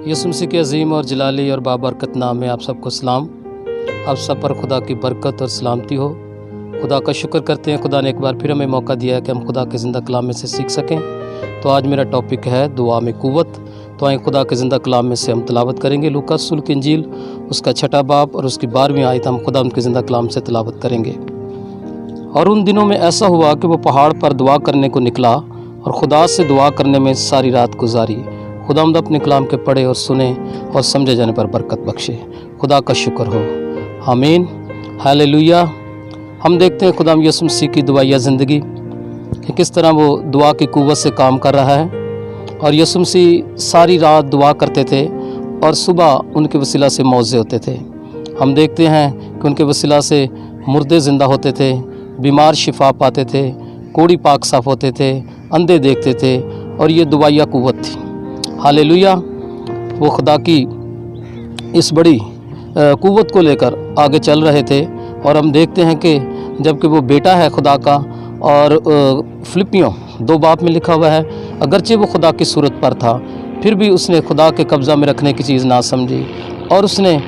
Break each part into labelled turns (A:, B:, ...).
A: यीशु मसीह के अजीम और जलाली और बाबरकत नाम में आप सबको सलाम। आप सब पर खुदा की बरकत और सलामती हो। खुदा का शुक्र करते हैं, खुदा ने एक बार फिर हमें मौका दिया है कि हम खुदा के ज़िंदा कलाम में से सीख सकें। तो आज मेरा टॉपिक है दुआ में क़ुव्वत। तो आए खुदा के ज़िंदा कलाम में से हम तलावत करेंगे। लूका रसूल की इंजील उसका 6वां बाब और उसकी 12वीं आयत हम खुदा उनके ज़िंदा कलाम से तलावत करेंगे। और उन दिनों में ऐसा हुआ कि वो पहाड़ पर दुआ करने को निकला और खुदा से दुआ करने में सारी रात गुजारी। खुदावंद अपने कलाम के पढ़े और सुने और समझे जाने पर बरकत बख्शे। खुदा का शुक्र हो, आमीन, हालेलुया। हम देखते हैं खुदावंद यीशु मसीह की दुआया ज़िंदगी कि किस तरह वो दुआ की क़ुव्वत से काम कर रहा है। और यीशु मसीह सारी रात दुआ करते थे और सुबह उनके वसीला से मौज़े होते थे। हम देखते हैं कि उनके वसीला से मुर्दे ज़िंदा होते थे, बीमार शिफा पाते थे, कोढ़ी पाक साफ़ होते थे, अंधे देखते थे। और ये दुआया क़ुव्वत थी। हालेलुया। वो खुदा की इस बड़ी क़ुव्वत को लेकर आगे चल रहे थे। और हम देखते हैं कि जबकि वो बेटा है खुदा का, और फिलिपियों 2 बाब में लिखा हुआ है, अगरचे वो खुदा की सूरत पर था फिर भी उसने खुदा के कब्ज़ा में रखने की चीज़ ना समझी और उसने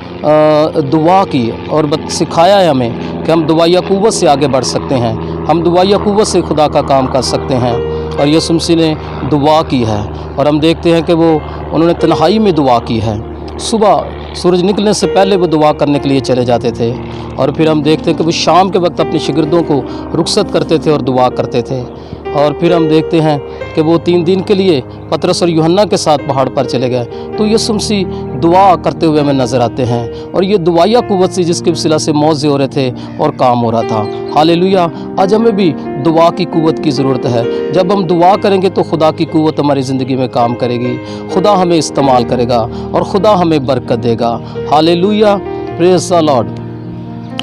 A: दुआ की और सिखाया है हमें कि हम दुआया क़ुव्वत से आगे बढ़ सकते हैं, हम दुआया क़ुव्वत से खुदा का काम कर सकते हैं। और यीशु मसीह ने दुआ की है और हम देखते हैं कि उन्होंने तन्हाई में दुआ की है। सुबह सूरज निकलने से पहले वो दुआ करने के लिए चले जाते थे और फिर हम देखते हैं कि वो शाम के वक्त अपने शागिर्दों को रुखसत करते थे और दुआ करते थे। और फिर हम देखते हैं कि वो 3 दिन के लिए पतरस और यूहन्ना के साथ पहाड़ पर चले गए। तो यीशु मसीह दुआ करते हुए हमें नज़र आते हैं और ये दुआया क़ुव्वत से जिसके वसीला से मौज़े हो रहे थे और काम हो रहा था। हालेलुया। आज हमें भी दुआ की क़ुव्वत की ज़रूरत है। जब हम दुआ करेंगे तो खुदा की क़ुव्वत हमारी ज़िंदगी में काम करेगी, खुदा हमें इस्तेमाल करेगा और खुदा हमें बरकत देगा। Hallelujah, praise the Lord.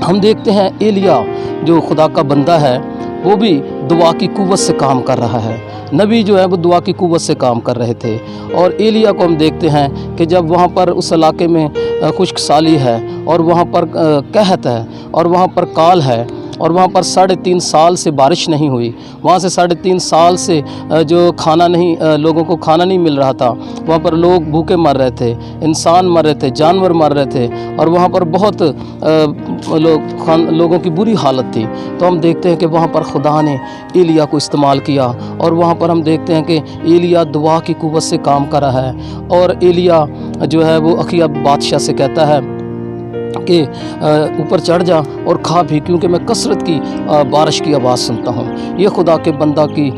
A: हम देखते हैं एलिया जो खुदा का बंदा है वो भी दुआ की क़ुव्वत से काम कर रहा है। नबी जो है वो दुआ की क़ुव्वत से काम कर रहे थे। और एलिया को हम देखते हैं कि जब वहाँ पर उस इलाके में खुश्क साली है और वहाँ पर कहत है और वहाँ पर काल है और वहाँ पर 3.5 साल से बारिश नहीं हुई, वहाँ से 3.5 साल से जो खाना नहीं, लोगों को खाना नहीं मिल रहा था, वहाँ पर लोग भूखे मर रहे थे, इंसान मर रहे थे, जानवर मर रहे थे और वहाँ पर बहुत लोगों की बुरी हालत थी। तो हम देखते हैं कि वहाँ पर खुदा ने एलिया को इस्तेमाल किया और वहाँ पर हम देखते हैं कि एलिया दुआ की क़ुव्वत से काम कर रहा है। और एलिया जो है वो अखिया बादशाह से कहता है कि ऊपर चढ़ जा और खा भी, क्योंकि मैं कसरत की बारिश की आवाज़ सुनता हूँ। ये खुदा के बंदा की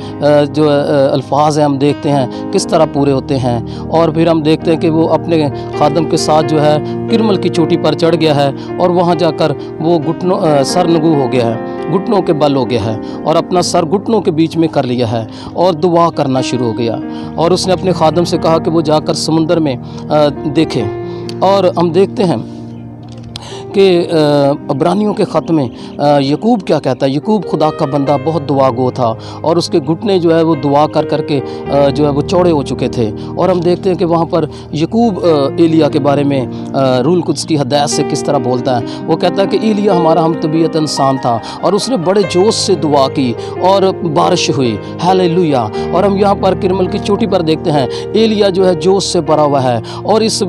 A: जो अल्फाज हैं हम देखते हैं किस तरह पूरे होते हैं। और फिर हम देखते हैं कि वो अपने खादम के साथ जो है किरमल की चोटी पर चढ़ गया है और वहाँ जाकर वो सर नगू हो गया है, घुटनों के बल हो गया है और अपना सर घुटनों के बीच में कर लिया है और दुआ करना शुरू हो गया। और उसने अपने खादम से कहा कि वो जाकर समुंदर में देखे। और हम देखते हैं कि इब्रानियों के ख़त में यकूब क्या कहता है। यकूब खुदा का बंदा बहुत दुआ गो था और उसके घुटने जो है वो दुआ कर करके जो है वो चौड़े हो चुके थे। और हम देखते हैं कि वहाँ पर यकूब एलिया के बारे में रूल कुद्स की हदायत से किस तरह बोलता है। वो कहता है कि एलिया हमारा हम तबीयत इंसान था और उसने बड़े जोश से दुआ की और बारिश हुई। हालेलुया। और हम यहाँ पर किरमल की चोटी पर देखते हैं एलिया जो है जोश से भरा हुआ है और इस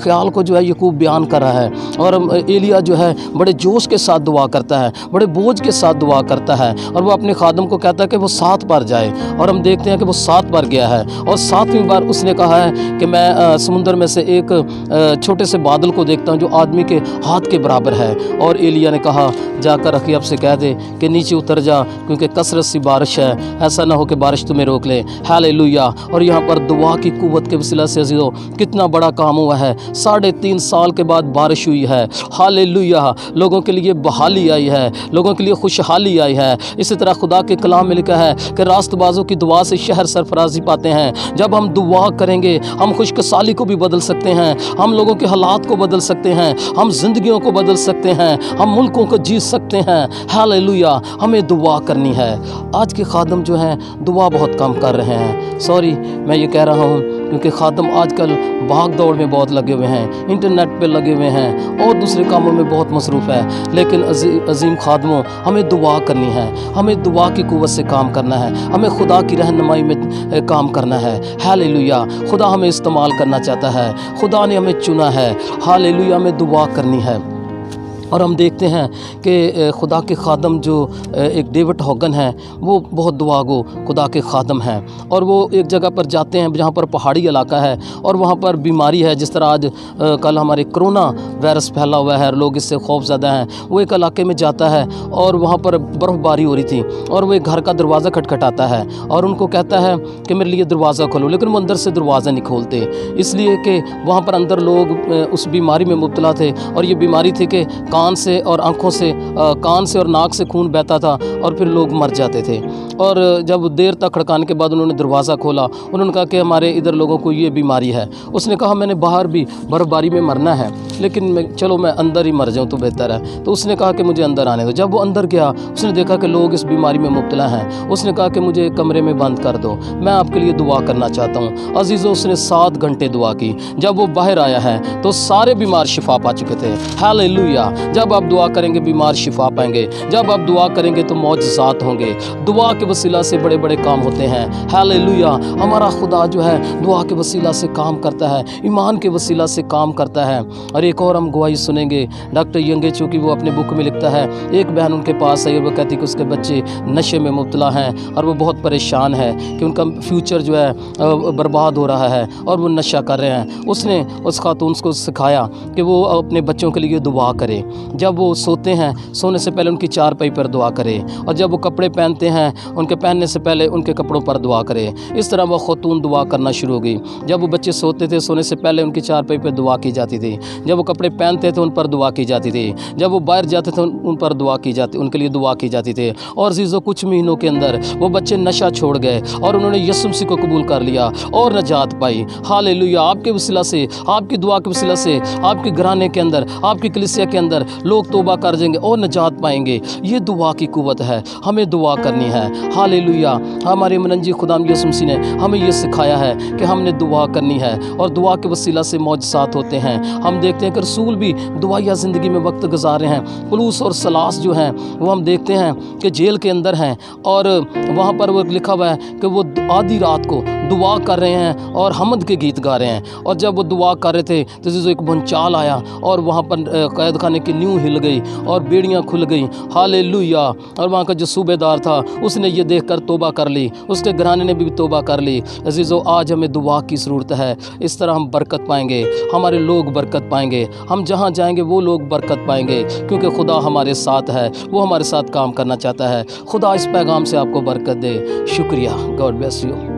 A: ख्याल को जो है यकूब बयान कर रहा है। और एलिया जो है बड़े जोश के साथ दुआ करता है, बड़े बोझ के साथ दुआ करता है और वो अपने खादम को कहता है कि वो 7 बार जाए। और हम देखते हैं कि वो 7 बार गया है और 7वीं बार उसने कहा है कि मैं समुंदर में से एक छोटे से बादल को देखता हूँ जो आदमी के हाथ के बराबर है। और एलिया ने कहा जाकर अखीब से कह दे कि नीचे उतर जा, क्योंकि कसरत सी बारिश है, ऐसा ना हो कि बारिश तुम्हें रोक ले। हालेलुया। और यहाँ पर दुआ की क़ुव्वत के वसीला से अज़ीज़ों कितना बड़ा काम हुआ है। 3.5 साल के बाद बारिश हुई है। हालेलुया। लोगों के लिए बहाली आई है, लोगों के लिए खुशहाली आई है। इसी तरह खुदा के कलाम में लिखा है कि रास्तबाजों की दुआ से शहर सरफराजी पाते हैं। जब हम दुआ करेंगे हम खुशकसाली को भी बदल सकते हैं, हम लोगों के हालात को बदल सकते हैं, हम जिंदगियों को बदल सकते हैं, हम मुल्कों को जीत सकते हैं। हालेलुया। हमें दुआ करनी है। आज के खादम जो हैं दुआ बहुत कम कर रहे हैं। सॉरी मैं ये कह रहा हूँ क्योंकि खादम आजकल भाग दौड़ में बहुत लगे हुए हैं, इंटरनेट पे लगे हुए हैं और दूसरे कामों में बहुत मसरूफ़ है। लेकिन अजीम खादमों, हमें दुआ करनी है, हमें दुआ की कुव्वत से काम करना है, हमें खुदा की रहनुमाई में काम करना है। हालेलुया, खुदा हमें इस्तेमाल करना चाहता है, खुदा ने हमें चुना है। हालेलुया, हमें दुआ करनी है। और हम देखते हैं कि खुदा के खादम जो एक डेविड हॉगन हैं, वो बहुत दुआगो खुदा के खादम हैं। और वो एक जगह पर जाते हैं जहाँ पर पहाड़ी इलाका है और वहाँ पर बीमारी है। जिस तरह आज कल हमारे कोरोना वायरस फैला हुआ है और लोग इससे खौफज़दा हैं। वो एक इलाके में जाता है और वहाँ पर बर्फ़बारी हो रही थी और वो एक घर का दरवाज़ा खटखटाता है और उनको कहता है कि मेरे लिए दरवाज़ा खोलो, लेकिन वो अंदर से दरवाज़ा नहीं खोलते, इसलिए कि वहाँ पर अंदर लोग उस बीमारी में मुब्तला थे। और ये बीमारी थी कि कान से और आँखों से, कान से और नाक से खून बहता था और फिर लोग मर जाते थे। और जब देर तक खड़काने के बाद उन्होंने दरवाज़ा खोला, उन्होंने कहा कि हमारे इधर लोगों को ये बीमारी है। उसने कहा मैंने बाहर भी बर्फ़बारी में मरना है, लेकिन चलो मैं अंदर ही मर जाऊँ तो बेहतर है। तो उसने कहा कि मुझे अंदर आने दो। जब वो अंदर गया, उसने देखा कि लोग इस बीमारी में मुब्तला हैं। उसने कहा कि मुझे कमरे में बंद कर दो, मैं आपके लिए दुआ करना चाहता हूँ। अजीज़ों, उसने 7 घंटे दुआ की। जब वो बाहर आया है तो सारे बीमार शिफा पा चुके थे। हालेलुया, जब आप दुआ करेंगे बीमार शिफा पाएंगे, जब आप दुआ करेंगे तो मौजज़ात होंगे। दुआ के वसीला से बड़े बड़े काम होते हैं। हालेलुया, हमारा खुदा जो है दुआ के वसीला से काम करता है, ईमान के वसीला से काम करता है। और एक और हम गवाही सुनेंगे डॉक्टर यंगे, चूँकि वो अपने बुक में लिखता है, एक बहन उनके पास आई और वो कहती कि उसके बच्चे नशे में मुब्तला हैं और वो बहुत परेशान है कि उनका फ्यूचर जो है बर्बाद हो रहा है और वो नशा कर रहे हैं। उसने उस खातून को सिखाया कि वो अपने बच्चों के लिए दुआ करे। जब वो सोते हैं, सोने से पहले उनकी चारपाई पर दुआ करें, और जब वो कपड़े पहनते हैं उनके पहनने से पहले उनके कपड़ों पर दुआ करें। इस तरह वो खातून दुआ करना शुरू हो गई। जब वो बच्चे सोते थे, सोने से पहले उनकी चारपाई पर दुआ की जाती थी। जब वो कपड़े पहनते थे, उन पर दुआ की जाती थी। जब वो बाहर जाते थे, उन पर दुआ की जाती, उनके लिए दुआ की जाती थी। और अज़ीज़ों, कुछ महीनों के अंदर वो बच्चे नशा छोड़ गए और उन्होंने यीशु मसीह को कबूल कर लिया और नजात पाई। हालेलुया, आपके वसीला से, आपकी दुआ के वसीला से, आपके घराने के अंदर, आपकी कलीसिया के अंदर लोग तौबा कर जाएंगे और नजात पाएंगे। ये दुआ की कुव्वत है, हमें दुआ करनी है। हालेलुया, हमारे मनंजी खुदा यीशु मसीह ने हमें ये सिखाया है कि हमने दुआ करनी है और दुआ के वसीला से मौजज़ात होते हैं। हम देखते हैं कि रसूल भी दुआया ज़िंदगी में वक्त गुजार रहे हैं। पौलुस और सलास जो हैं वो हम देखते हैं कि जेल के अंदर हैं और वहाँ पर वो लिखा हुआ है कि वो आधी रात को दुआ कर रहे हैं और हमद के गीत गा रहे हैं। और जब वो दुआ कर रहे थे तो जो एक भूचाल आया और वहाँ पर कैद खाने की नींव हिल गई और बेड़ियाँ खुल गई। हालेलुया, और वहाँ का जो सूबेदार था उसने ये देखकर तौबा कर ली, उसके घराने ने भी तौबा कर ली। अजीज़ों, आज हमें दुआ की ज़रूरत है। इस तरह हम बरकत पाएंगे, हमारे लोग बरकत पाएंगे, हम जहाँ जाएंगे वो लोग बरकत पाएंगे, क्योंकि खुदा हमारे साथ है, वो हमारे साथ काम करना चाहता है। खुदा इस पैगाम से आपको बरकत दे। शुक्रिया। God bless you.